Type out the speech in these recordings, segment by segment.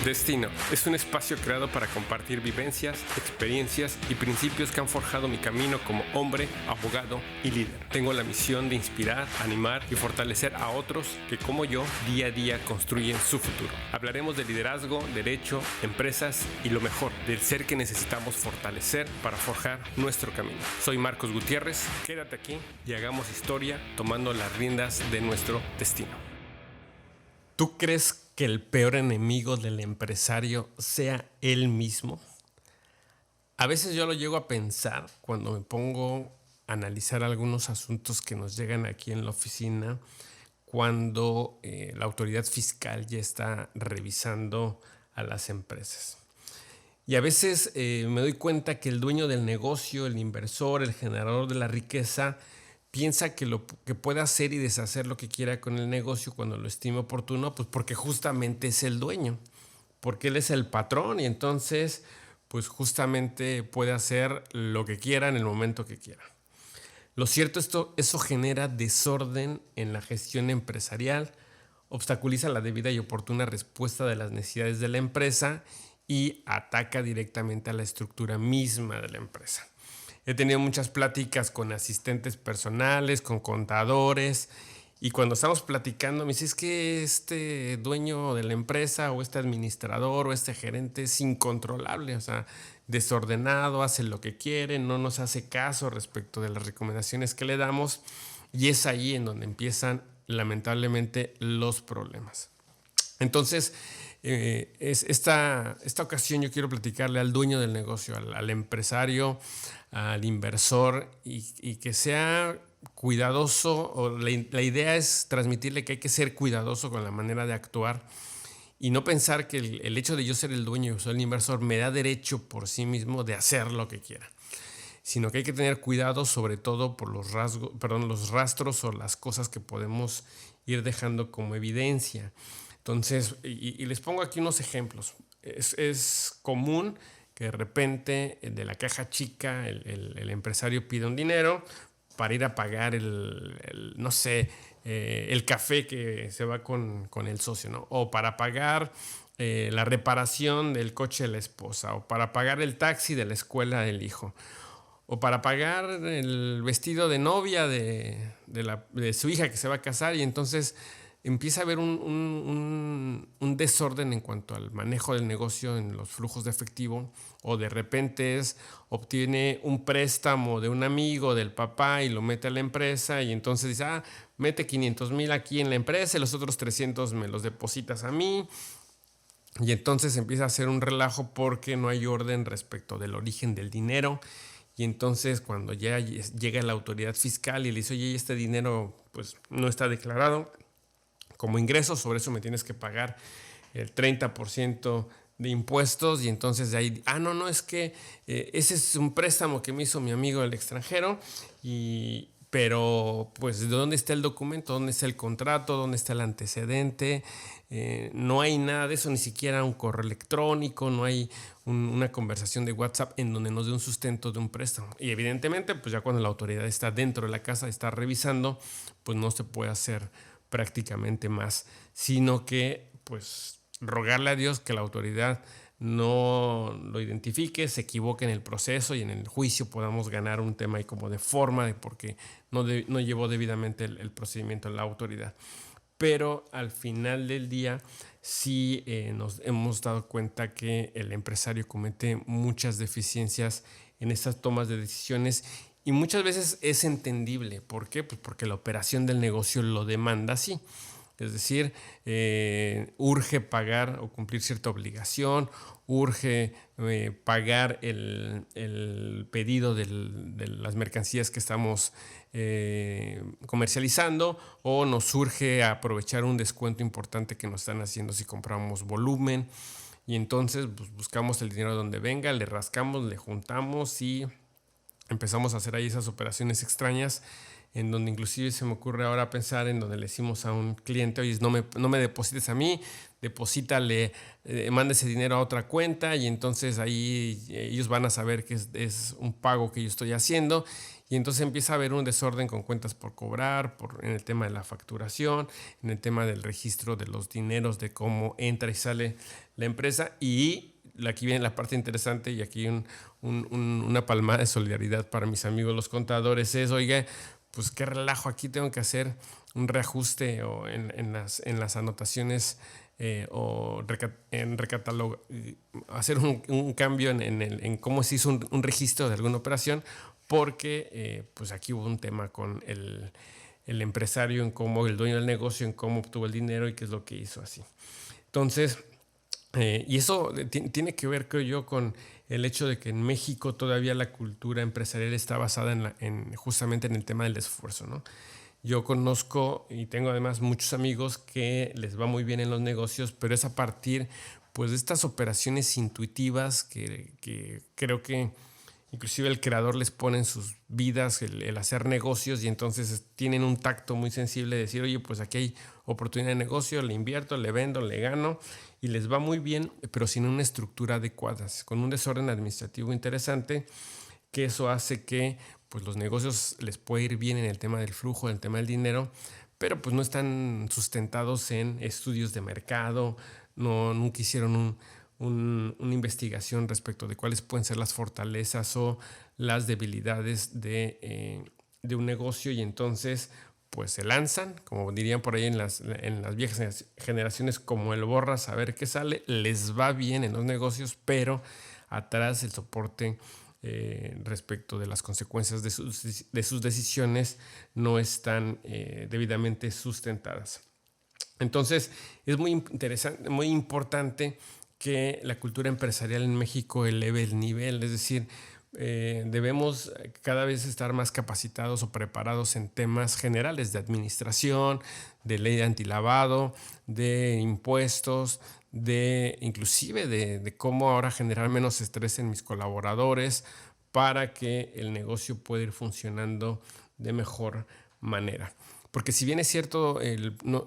Destino es un espacio creado para compartir vivencias, experiencias y principios que han forjado mi camino como hombre, abogado y líder. Tengo la misión de inspirar, animar y fortalecer a otros que, como yo, día a día construyen su futuro. Hablaremos de liderazgo, derecho, empresas y lo mejor, del ser que necesitamos fortalecer para forjar nuestro camino. Soy Marcos Gutiérrez, quédate aquí y hagamos historia tomando las riendas de nuestro destino. ¿Tú crees que el peor enemigo del empresario sea él mismo? A veces yo lo llego a pensar cuando me pongo a analizar algunos asuntos que nos llegan aquí en la oficina, cuando la autoridad fiscal ya está revisando a las empresas. Y a veces me doy cuenta que el dueño del negocio, el inversor, el generador de la riqueza, piensa que puede hacer y deshacer lo que quiera con el negocio cuando lo estime oportuno, pues porque justamente es el dueño, porque él es el patrón y entonces pues justamente puede hacer lo que quiera en el momento que quiera. Lo cierto es que eso genera desorden en la gestión empresarial, obstaculiza la debida y oportuna respuesta de las necesidades de la empresa y ataca directamente a la estructura misma de la empresa. He tenido muchas pláticas con asistentes personales, con contadores, y cuando estamos platicando me dice, es que este dueño de la empresa o este administrador o este gerente es incontrolable, o sea, desordenado, hace lo que quiere, no nos hace caso respecto de las recomendaciones que le damos, y es ahí en donde empiezan lamentablemente los problemas. Entonces, esta ocasión yo quiero platicarle al dueño del negocio, al empresario, al inversor, y que sea cuidadoso, o la idea es transmitirle que hay que ser cuidadoso con la manera de actuar y no pensar que el hecho de yo ser el dueño o ser el inversor me da derecho por sí mismo de hacer lo que quiera, sino que hay que tener cuidado sobre todo por los rastros o las cosas que podemos ir dejando como evidencia. Entonces, y les pongo aquí unos ejemplos. Es común que de repente de la caja chica el empresario pida un dinero para ir a pagar el café que se va con el socio, ¿no? O para pagar la reparación del coche de la esposa, o para pagar el taxi de la escuela del hijo, o para pagar el vestido de novia de su hija que se va a casar, y entonces empieza a haber un desorden en cuanto al manejo del negocio en los flujos de efectivo, o de repente obtiene un préstamo de un amigo del papá y lo mete a la empresa, y entonces dice, mete 500,000 aquí en la empresa y los otros 300 me los depositas a mí. Y entonces empieza a hacer un relajo porque no hay orden respecto del origen del dinero. Y entonces cuando ya llega la autoridad fiscal y le dice, oye, este dinero pues no está declarado como ingreso, sobre eso me tienes que pagar el 30% de impuestos, y entonces de ahí, es que ese es un préstamo que me hizo mi amigo del extranjero, pero pues ¿de dónde está el documento? ¿Dónde está el contrato? ¿Dónde está el antecedente? No hay nada de eso, ni siquiera un correo electrónico, no hay una conversación de WhatsApp en donde nos dé un sustento de un préstamo. Y evidentemente, pues ya cuando la autoridad está dentro de la casa, está revisando, pues no se puede hacer prácticamente más, sino que pues rogarle a Dios que la autoridad no lo identifique, se equivoque en el proceso y en el juicio podamos ganar un tema ahí como de forma, de porque no llevó debidamente el procedimiento en la autoridad. Pero al final del día sí nos hemos dado cuenta que el empresario comete muchas deficiencias en estas tomas de decisiones, y muchas veces es entendible. ¿Por qué? Pues porque la operación del negocio lo demanda así. Es decir, urge pagar o cumplir cierta obligación, urge pagar el pedido de las mercancías que estamos comercializando, o nos urge aprovechar un descuento importante que nos están haciendo si compramos volumen, y entonces pues, buscamos el dinero donde venga, le rascamos, le juntamos y empezamos a hacer ahí esas operaciones extrañas, en donde inclusive se me ocurre ahora pensar en donde le decimos a un cliente, oye, no me deposites a mí, deposítale, manda ese dinero a otra cuenta y entonces ahí ellos van a saber que es un pago que yo estoy haciendo. Y entonces empieza a haber un desorden con cuentas por cobrar, en el tema de la facturación, en el tema del registro de los dineros, de cómo entra y sale la empresa. Y aquí viene la parte interesante y aquí una palmada de solidaridad para mis amigos los contadores es, oiga, pues qué relajo, aquí tengo que hacer un reajuste o en las anotaciones hacer un cambio en cómo se hizo un registro de alguna operación, porque pues aquí hubo un tema con el empresario, en cómo el dueño del negocio, en cómo obtuvo el dinero y qué es lo que hizo así. Entonces, y eso tiene que ver, creo yo, con el hecho de que en México todavía la cultura empresarial está basada justamente en el tema del esfuerzo, ¿no? Yo conozco y tengo además muchos amigos que les va muy bien en los negocios, pero es a partir pues, de estas operaciones intuitivas que creo que inclusive el creador les pone en sus vidas el hacer negocios y entonces tienen un tacto muy sensible de decir, oye, pues aquí hay oportunidad de negocio, le invierto, le vendo, le gano y les va muy bien, pero sin una estructura adecuada, con un desorden administrativo interesante, que eso hace que pues, los negocios les puede ir bien en el tema del flujo, en el tema del dinero, pero pues no están sustentados en estudios de mercado, nunca hicieron una investigación respecto de cuáles pueden ser las fortalezas o las debilidades de un negocio y entonces pues se lanzan, como dirían por ahí en las viejas generaciones, como el borras a ver qué sale, les va bien en los negocios, pero atrás el soporte respecto de las consecuencias de sus decisiones no están debidamente sustentadas. Entonces es muy interesante, muy importante que la cultura empresarial en México eleve el nivel, es decir, debemos cada vez estar más capacitados o preparados en temas generales de administración, de ley de antilavado, de impuestos, inclusive de cómo ahora generar menos estrés en mis colaboradores para que el negocio pueda ir funcionando de mejor manera. Porque si bien es cierto,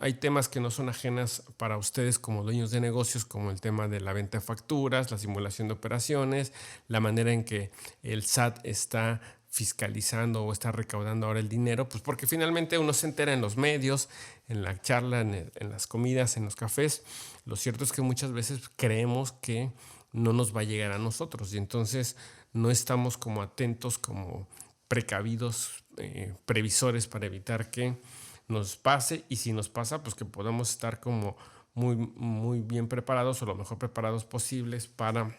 hay temas que no son ajenas para ustedes como dueños de negocios, como el tema de la venta de facturas, la simulación de operaciones, la manera en que el SAT está fiscalizando o está recaudando ahora el dinero, pues porque finalmente uno se entera en los medios, en la charla, en las comidas, en los cafés. Lo cierto es que muchas veces creemos que no nos va a llegar a nosotros y entonces no estamos como atentos, como precavidos, previsores para evitar que nos pase y si nos pasa, pues que podamos estar como muy, muy bien preparados o lo mejor preparados posibles para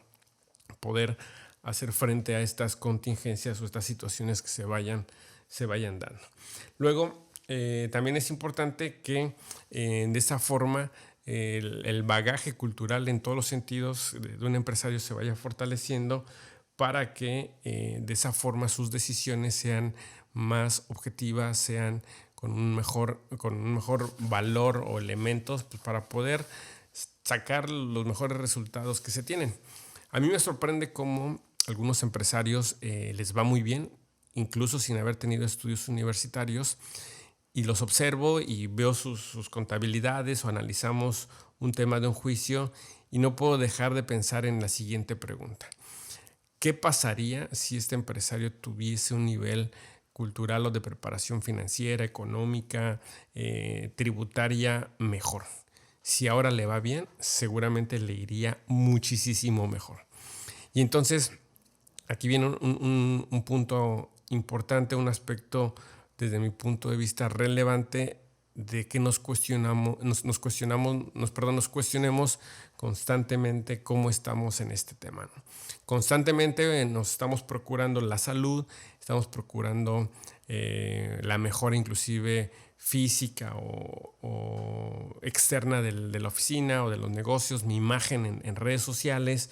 poder hacer frente a estas contingencias o estas situaciones que se vayan dando. Luego, también es importante que de esa forma el bagaje cultural en todos los sentidos de un empresario se vaya fortaleciendo para que de esa forma sus decisiones sean más objetivas, sean con un mejor valor o elementos pues, para poder sacar los mejores resultados que se tienen. A mí me sorprende cómo algunos empresarios les va muy bien, incluso sin haber tenido estudios universitarios, y los observo y veo sus contabilidades o analizamos un tema de un juicio y no puedo dejar de pensar en la siguiente pregunta. ¿Qué pasaría si este empresario tuviese un nivel cultural o de preparación financiera, económica, tributaria mejor? Si ahora le va bien, seguramente le iría muchísimo mejor. Y entonces, aquí viene un punto importante, un aspecto desde mi punto de vista relevante de que nos cuestionemos constantemente cómo estamos en este tema, ¿no? Constantemente nos estamos procurando la salud, estamos procurando la mejora inclusive física o externa de la oficina o de los negocios, mi imagen en redes sociales,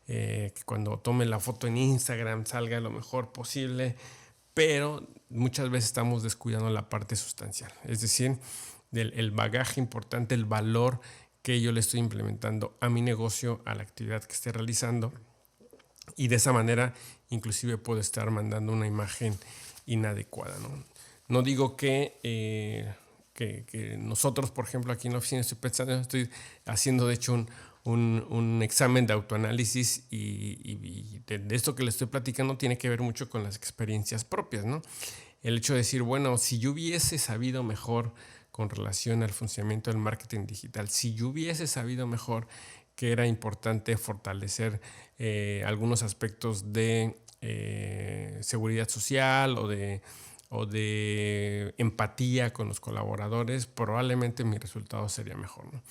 que cuando tome la foto en Instagram salga lo mejor posible, pero muchas veces estamos descuidando la parte sustancial, es decir, el bagaje importante, el valor que yo le estoy implementando a mi negocio, a la actividad que esté realizando, y de esa manera inclusive puedo estar mandando una imagen inadecuada, ¿no? No digo que que nosotros, por ejemplo, aquí en la oficina estoy haciendo de hecho un examen de autoanálisis y de esto que le estoy platicando tiene que ver mucho con las experiencias propias, ¿no? El hecho de decir, bueno, si yo hubiese sabido mejor con relación al funcionamiento del marketing digital, si yo hubiese sabido mejor que era importante fortalecer algunos aspectos de seguridad social o de empatía con los colaboradores, probablemente mi resultado sería mejor, ¿no?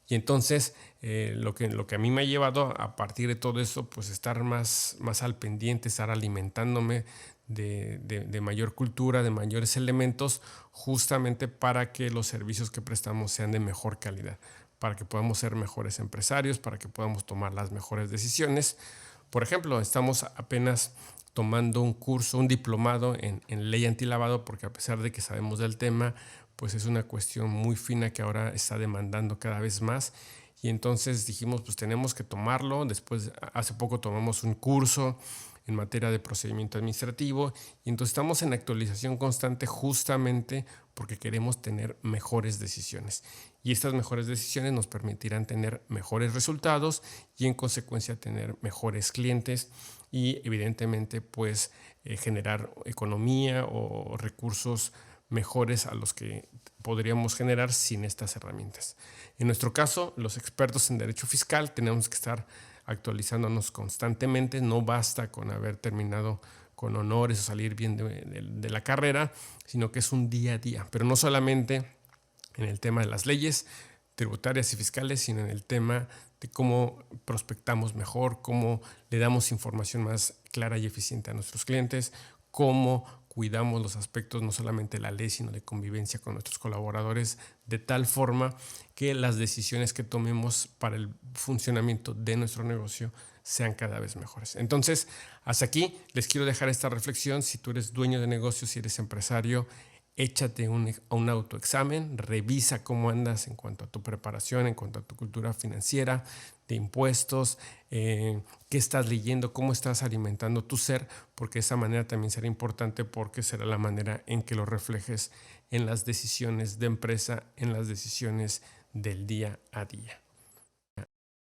Y entonces lo que a mí me ha llevado a partir de todo eso, pues estar más al pendiente, estar alimentándome de mayor cultura, de mayores elementos, justamente para que los servicios que prestamos sean de mejor calidad, para que podamos ser mejores empresarios, para que podamos tomar las mejores decisiones. Por ejemplo, estamos apenas tomando un curso, un diplomado en ley antilavado, porque a pesar de que sabemos del tema, pues es una cuestión muy fina que ahora está demandando cada vez más. Y entonces dijimos, pues tenemos que tomarlo. Después, hace poco tomamos un curso en materia de procedimiento administrativo y entonces estamos en actualización constante justamente porque queremos tener mejores decisiones y estas mejores decisiones nos permitirán tener mejores resultados y en consecuencia tener mejores clientes y evidentemente pues generar economía o recursos mejores a los que podríamos generar sin estas herramientas. En nuestro caso, los expertos en derecho fiscal tenemos que estar actualizándonos constantemente. No basta con haber terminado con honores o salir bien de la carrera, sino que es un día a día. Pero no solamente en el tema de las leyes tributarias y fiscales, sino en el tema de cómo prospectamos mejor, cómo le damos información más clara y eficiente a nuestros clientes, cómo cuidamos los aspectos no solamente de la ley, sino de convivencia con nuestros colaboradores, de tal forma que las decisiones que tomemos para el funcionamiento de nuestro negocio sean cada vez mejores. Entonces, hasta aquí les quiero dejar esta reflexión. Si tú eres dueño de negocio, si eres empresario, échate un autoexamen, revisa cómo andas en cuanto a tu preparación, en cuanto a tu cultura financiera, de impuestos, qué estás leyendo, cómo estás alimentando tu ser, porque de esa manera también será importante porque será la manera en que lo reflejes en las decisiones de empresa, en las decisiones del día a día.